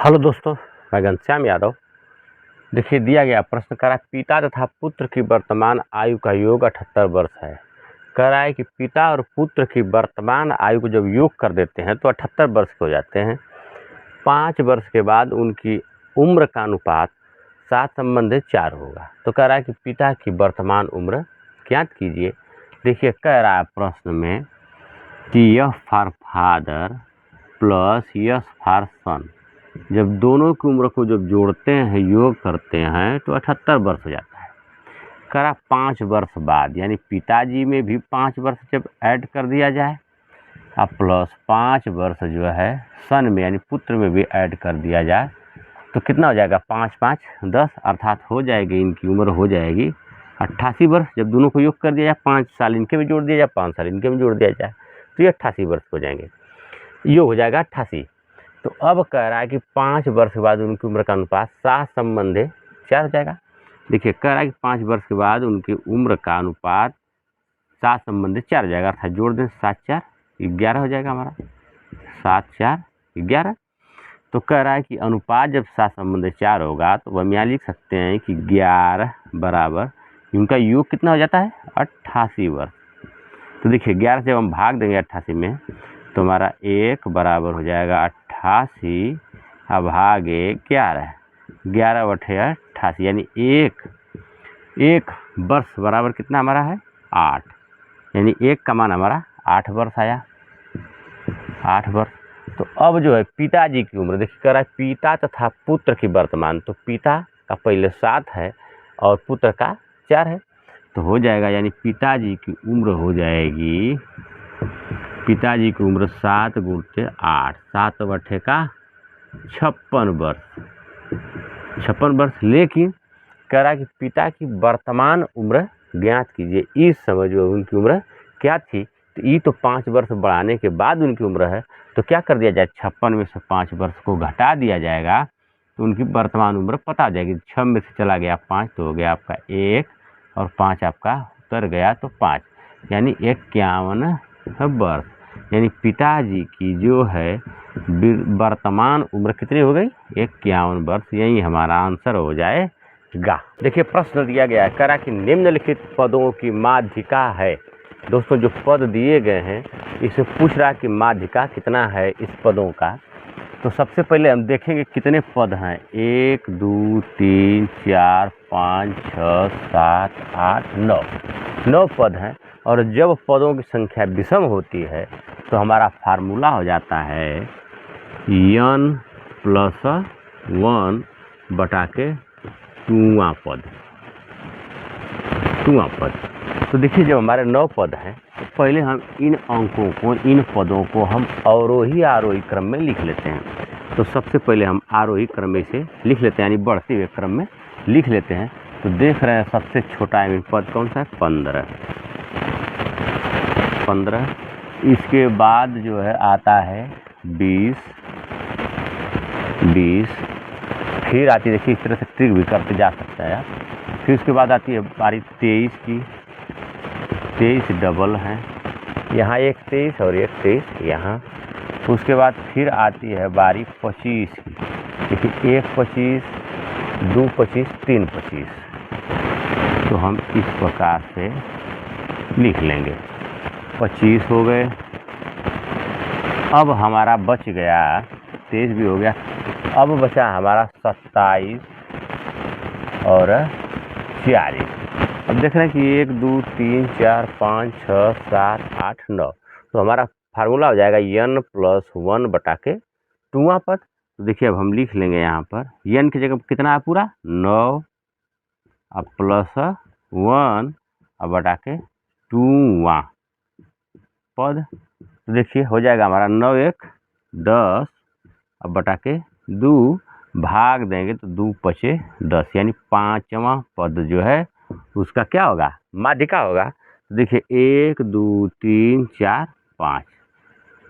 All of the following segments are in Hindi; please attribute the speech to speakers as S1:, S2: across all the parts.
S1: हेलो दोस्तों, मैं घनश्याम यादव। देखिए, दिया गया प्रश्न कह रहा है पिता तथा पुत्र की वर्तमान आयु का योग 78 वर्ष है। कह रहा है कि पिता और पुत्र की वर्तमान आयु को जब योग कर देते हैं तो 78 वर्ष के हो जाते हैं। 5 वर्ष के बाद उनकी उम्र का अनुपात 7:4 होगा। तो कह रहा है कि पिता की वर्तमान उम्र ज्ञात कीजिए। देखिए, कह रहा है प्रश्न में कि F for father plus S for son, जब दोनों की उम्र को जब जोड़ते हैं, योग करते हैं तो 78 वर्ष हो जाता है। करा 5 वर्ष बाद, यानी पिताजी में भी 5 वर्ष जब ऐड कर दिया जाए अब प्लस 5 वर्ष जो है सन में यानी पुत्र में भी ऐड कर दिया जाए तो कितना हो जाएगा? 5 5 10, अर्थात हो जाएगी इनकी उम्र हो जाएगी 88 वर्ष। जब दोनों को योग कर दिया जाए, 5 साल इनके में जोड़ दिया जाए, 5 साल इनके में जोड़ दिया जाए तो ये 88 वर्ष हो जाएंगे। योग हो जाएगा 88। तो अब कह रहा है कि 5 वर्ष के बाद उनकी उम्र का अनुपात 7:4 हो जाएगा। देखिए, कह रहा है कि 5 वर्ष के बाद उनकी उम्र का अनुपात 7:4 हो जाएगा, अर्थात जोड़ दें 7 4 11 हो जाएगा हमारा। 7 4 11। तो कह रहा है कि अनुपात जब 7:4 होगा तो हम यहाँ लिख सकते हैं कि 11 बराबर उनका योग कितना हो जाता है? 88 वर्ष। तो देखिए, 11 से जब हम भाग देंगे 88 में तो हमारा 1 बराबर हो जाएगा 88 भागे 11, 11 बटे 88, यानी एक वर्ष बराबर कितना हमारा है? 8, यानी 1 का मान हमारा 8 वर्ष आया। 8 वर्ष। तो अब जो है पिताजी की उम्र, देखिए कह रहा है पिता तथा पुत्र की वर्तमान, तो पिता का पहले 7 है और पुत्र का 4 है, तो हो जाएगा यानी पिताजी की उम्र हो जाएगी, पिताजी की उम्र 7 × 8, 7 बटे का 56 वर्ष। 56 वर्ष। लेकिन कह रहा है कि पिता की वर्तमान उम्र ज्ञात कीजिए। इस समय जो उनकी उम्र क्या थी, तो ये तो 5 वर्ष बढ़ाने के बाद उनकी उम्र है, तो क्या कर दिया जाए? 56 में से 5 वर्ष को घटा दिया जाएगा तो उनकी वर्तमान उम्र पता आ जाएगी। 6 में से चला गया 5 तो हो गया आपका 1 और 5 आपका उतर गया तो 5, यानी 51 वर्ष। यानी पिताजी की जो है वर्तमान उम्र कितनी हो गई? 51 वर्ष। यही हमारा आंसर हो जाएगा। देखिए, प्रश्न दिया गया है, कह रहा कि निम्नलिखित पदों की माध्यिका है। दोस्तों, जो पद दिए गए हैं इसे पूछ रहा है कि माध्यिका कितना है इस पदों का। तो सबसे पहले हम देखेंगे कितने पद हैं। 1 2 3 4 5 6 7 8 9 पद हैं। और जब पदों की संख्या विषम होती है तो हमारा फार्मूला हो जाता है n + 1 बटा के 2वां पद। तो देखिए, जब हमारे 9 पद हैं तो पहले हम इन अंकों को, इन पदों को हम अवरोही आरोही क्रम में लिख लेते हैं। तो सबसे पहले हम आरोही क्रम में से लिख लेते हैं, यानी बढ़ते हुए क्रम में लिख लेते हैं। तो देख रहे हैं सबसे छोटा पद कौन सा है? 15। इसके बाद जो है आता है 20, फिर आती है, देखिए इस तरह से ट्रिक भी करते जा सकता है आप। फिर उसके बाद आती है बारी 23 की। 23 डबल है, यहाँ एक 23 और एक 23 यहाँ। उसके बाद फिर आती है बारी 25 की। देखिए 1 25, 2 25, 3 25। तो हम इस प्रकार से लिख लेंगे। 25 हो गए। अब हमारा बच गया 23 भी हो गया। अब बचा हमारा 27 और 40। अब देख रहे हैं कि 1 2 3 4 5 6 7 8 9। तो हमारा फार्मूला हो जाएगा n + 1 बटा के 2वां पद। तो देखिए, अब हम लिख लेंगे यहाँ पर n की जगह कितना है? पूरा 9 अब + 1 अब बटा के 2वां पद। तो देखिए, हो जाएगा हमारा 9 1 10 अब बटा के 2 भाग देंगे तो 2 5 10, यानी 5वां पद जो है उसका क्या होगा? माध्यिका होगा। तो देखिए 1 2 3 4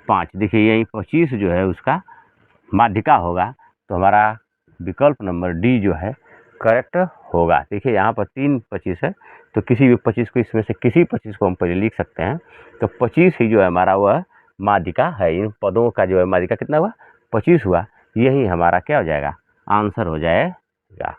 S1: 5। देखिए यही 25 जो है उसका माध्यिका होगा। तो हमारा विकल्प नंबर डी जो है करेक्ट होगा। देखिए यहाँ पर 3 25 है, तो किसी भी 25 को, इसमें से किसी 25 को हम पहले लिख सकते हैं। तो 25 ही जो है हमारा वह माध्यिका है। इन पदों का जो है माध्यिका कितना हुआ? 25 हुआ। यही हमारा क्या हो जाएगा, आंसर हो जाएगा।